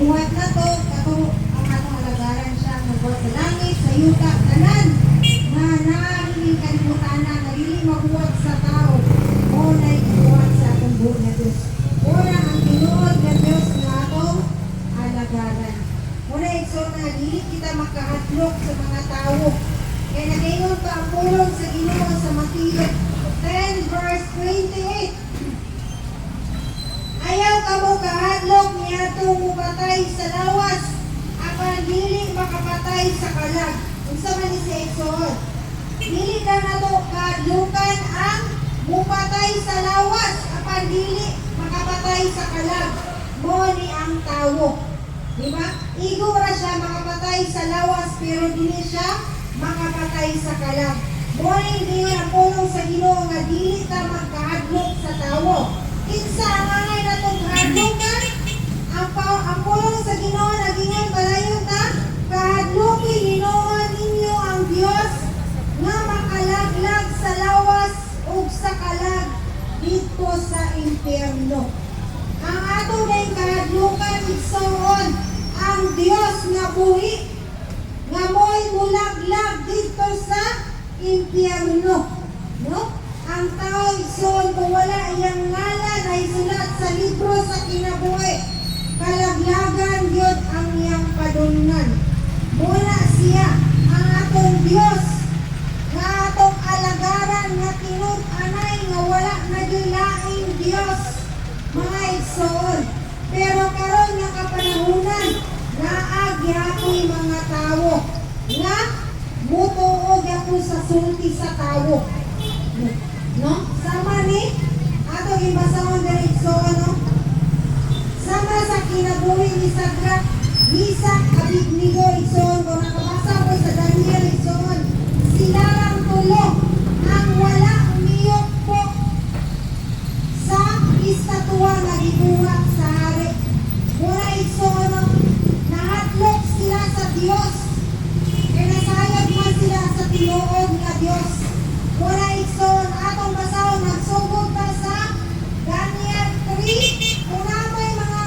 buhat na to, kato ang atong alagaran siya ng buhat sa langit, sa yuta, tanan, na naaring kanimutana, na dili mabuhat sa tao, o na'y buhat sa atong buhat na Diyos. Una ang tinuod na Diyos na atong alagaran. Una ikso na dili kita makahatlok sa mga tao. Kaya nagayon pa ang pulong sa Ginoo sa Mateo 10 verse 28. Ayaw ka mo kahadlok niya itong mupatay sa lawas, apan dili makapatay sa kalag. Unsa man ni si Exod? Dili ka na to kahadlokan ang mupatay sa lawas, apan dili makapatay sa kalag. Mo ni ang tawo. Diba? Igo ra siya makapatay sa lawas, pero dili siya makapatay sa kalag. Mo ni ang pulong sa Ginoo nga dili ta magkahadlok sa tawo. Kinsa ang angay na itong kahadlokan? Ang pulong sa Ginoo nagingan palayon ta, kahadlokin Ginoo ninyo ang Dios nga makalaglag sa lawas ug sa kalag dito sa impyerno. Ang ato day kahadlokan igsoon ang Dios nga buhi nga mo'y mulaglag dito sa impyerno. No? Ang tao igsoon kung wala iyang ngalan ay sulat sa libro sa kinabuhi, kalaglagan yun ang iyang padulungan. Muna siya ang atong Dios nga atong alagaran nga tinud-anay nga wala naglaing Dios, mga igsoon. Pero karon nga kapanahunan naagi ako'y mga tao nga mutuog ako sa sulti sa tao. No? Sama ni ato gimbasahon diri igsoon, no? Sama sa kinabuhi ni Sadrak, Misak, Abednego igsoon, kung nakabasa ko sa Daniel igsoon, sila lang tulo ang wala umiyok po sa istatwa na gibuhat sa hari. Muna igsoon, no? Nahatlok sila sa Dios, kaya nasayag man sila sa tinuod nga Dios. Muna igsoon, atong basahon, nagsugod ka sa Daniel 3. Kung namoy mga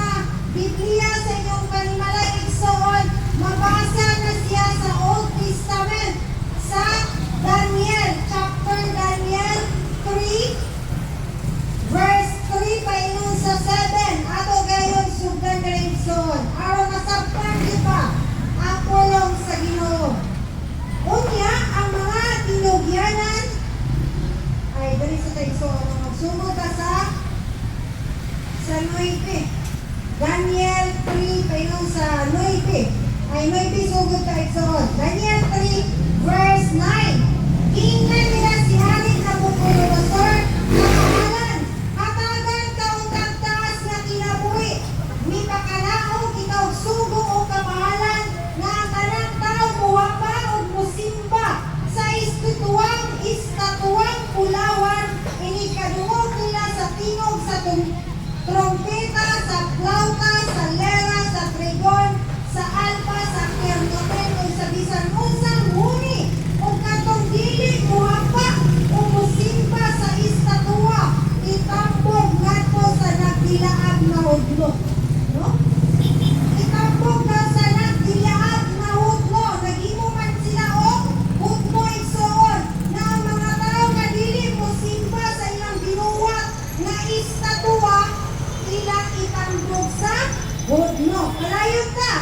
Biblia sa inyong panimalay igsoon, mabasa na siya sa Old Testament sa Daniel, chapter Daniel 3, verse 3 paingon sa 7. Ato gayon sugdan na igsoon, aron nasabtan di pa ang pulong sa Ginoo. Unya, ang mga tinugyanan ay dali sa igsoon, magsugod ka sa 9. Daniel 3 paingon sa 9. Ay 9 sugod ka igsoon. Daniel 3 verse 9. Ingnan nila si Hari Nabucodonosor sa pangalan, hatagan ka o tagtaas nga kinabuhi, mi pakanaog ikaw sugo o kamahalan nga ang tanang tao muwapa o musimba sa istatuang pulawan, inikadungog nila sa tingog sa trompeta, sa flauta, sa lera, sa trigon, sa alpa, sa kernoten, o sa bisan unsang huni, o katong dili muhapa o musimba sa istatwa, itambog ngadto sa nagdilaab na hudlo. No? Itambog na sa nagdilaab na hudlo, naghimo man sila o hudlo igsoon, na ang mga tao nga dili musimba sa ilang binuwat na istatwa, ilang itambog sa hudlo. Palayon ka,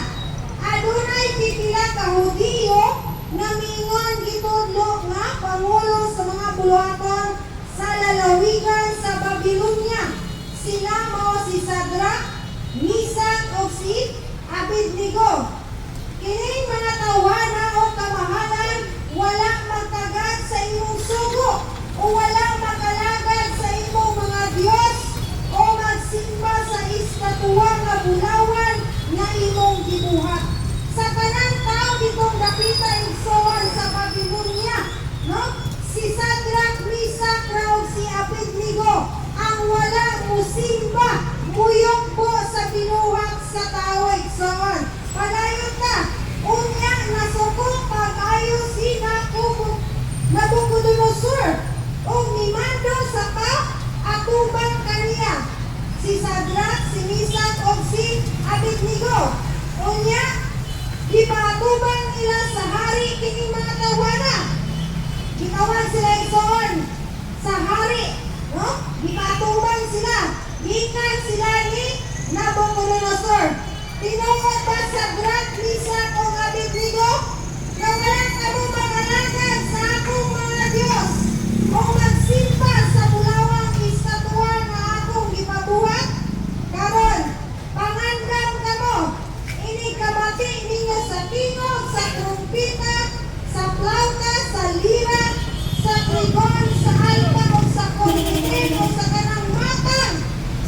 adunay pipila ka Hudiyo na mingon gitudlo nga pangulo sa mga buluhaton sa lalawigan sa Babylonia. Sila mao si Sadrak, Misak o si Abednego. Kining mga tawana o kamahalan wala magkagad sa imong sugo o wala makalagad sa imong mga Dios o magsimba sa istatwa nga bulawan nga imong gibuhat. Sa tanang tao ditong dapita igsoon sa Babylonia, no? Si Sadrak, Misak, ug si Abednego ang wala musimba, muyokbo sa binuhat sa tao igsoon. Palayon ta, unya nasuko pag-ayo si Nabucodonosor o nimando sa atubang kaniya si Sadrak, si Misak o si Abednego. Gipaatubang nila sa hari kini mga tawana. Gitawan sila igsoon sa hari, no? Gipaatubang sila. Gikan sila ni Nabucodonosor. Tinuod ba sa Grand Misak o Abednego na wala kamo mangalangad sa akong mga Diyos o magsimba sa bulawang istatwa na akong gipabuhat? Karon, pangandam kamo, ini kabati ninyo sa tingog, sa trumpita, sa flauta, sa lira, sa trigon, sa alpa o sa kontinig o sa kanang matang,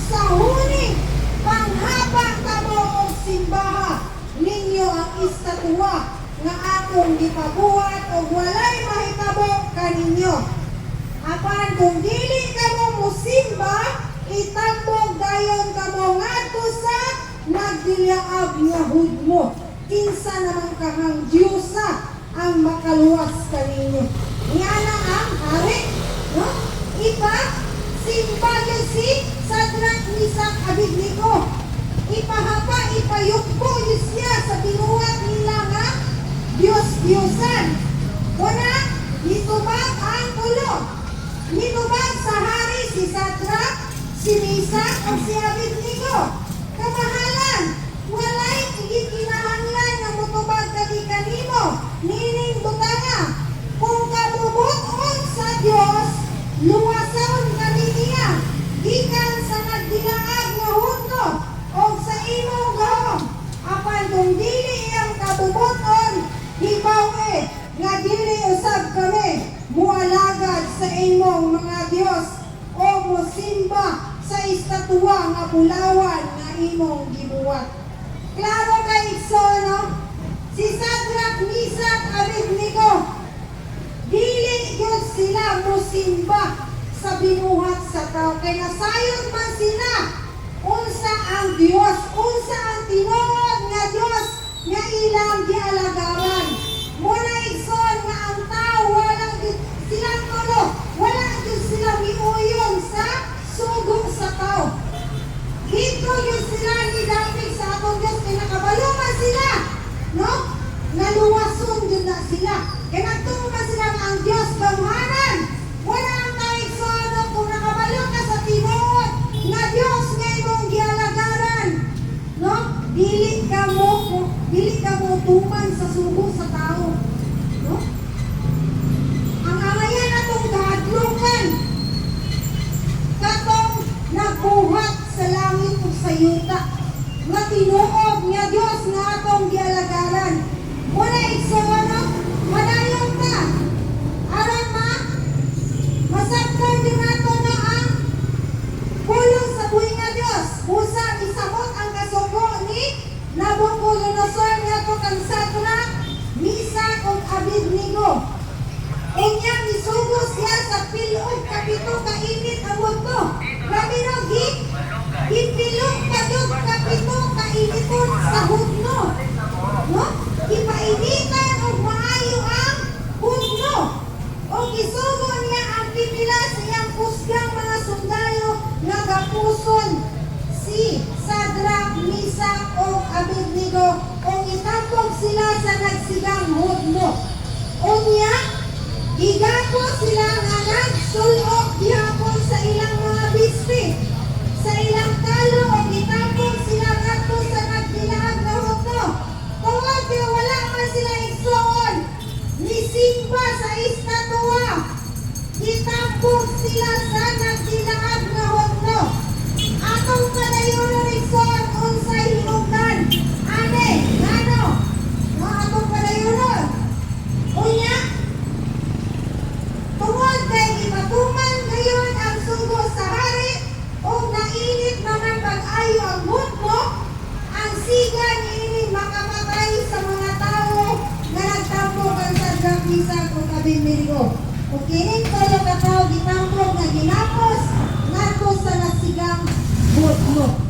sa huning, panghabang kamo o simbaha ninyo ang istatwa nga akong gipabuhat o walay mahitabo kaninyo. Apan kung dili kamo musimba, itambog dayon kamo ngadto sa nagdilaab nga hudmo. Kinsa naman kahang Diyosa ang makaluwas kaninyo. Iana ang hari, no? Ipa simba gyud si Sadrak, Misak, Abednego. Ipahapa, ipayukbo gyud siya sa binuhat nila nga Diyos-Diyosan. Una, nitubag ang ulo. Nitubag sa hari si Sadrak, si Misak, o si Abednego. Kamahalan, walay ikinahanglan na mutubag kadi kanimo. Nining butanga, kung kabubuton sa Dios, luwason kami niya. Gikan sa nagdilaag nga hudno o sa imong gahom. Apan kung dili iyang kabubuton, hibaw nga dili usab kami mualagad sa imong mga Dios o musimba sa istatwa nga bulawan nga imong gibuhat. Klaro kay igsoon, si Sadrak, Misak, Abednego, dili gyud sila musimba sa binuhat sa tao. Kay nasayon man sila unsa ang Dios, unsa ang tinuod nga Dios nga ilang gialagaran. Muna igsoon nga ang tao walang silang tulo, wala gyud silang miuyon sa sugo sa tao. Dito yun sila nidapig sa atong Diyos, kaya nakabalo man sila, no? Naluwason yun na sila. Kaya nagtungo man sila nga ang Diyos kamuhanan. Wala ang kaigsono kung nakabalo ka sa tinuod na Diyos nga imong gialagaran, no? Dili ka mo tuman sa sugo sa tao, no? Ang angayan atong kahadlukan, katong nagbuhat sa langit ug sa yuta nga tinuod nga Dios nga atong gialagaran. Muna igsoon, madayon ta aron masabtan din nato na ang pulong sa buhi nga Dios. Usa isabot ang kasugo ni Nabucodonosor nga to kang Sadrak, Misak ug Abednego. Unyang isugo siya sa pilog kapito ka init ang mundo. Grabe no, ipilog pa yun kapito ka initon sa hudno. No? Ipainitan o maayo ang hudno. O isugo niya ang pipila sa iyang kusgang mga sundalo nga gapuson si Sadrak, Misak o Abednego o itambog sila sa nagsigang hudno. Unya, igapo sila nga nagsulok gihapon sa ilang mga bispi, sa ilang talo o gitapon sila ngadto sa nagdilaag na hudno. Tungod kay wala man sila igsoon, nisimba sa istatwa, gitapon sila sa nagdilaag na hudno. Atong padayonon igsoon unsay hinungdan. Ane, ngano? No, atong padayonon. Unya, tungod kay ipatuman ngayon ang sugo sa hari o nainit naman pag-ayo ang hudno, ang siga niini makamatay sa mga tao na nagtambok ang Sadrak, Misak o Abednego. O kining tulo ka tao gitambok na ginapos ngadto sa nagsigang hudno.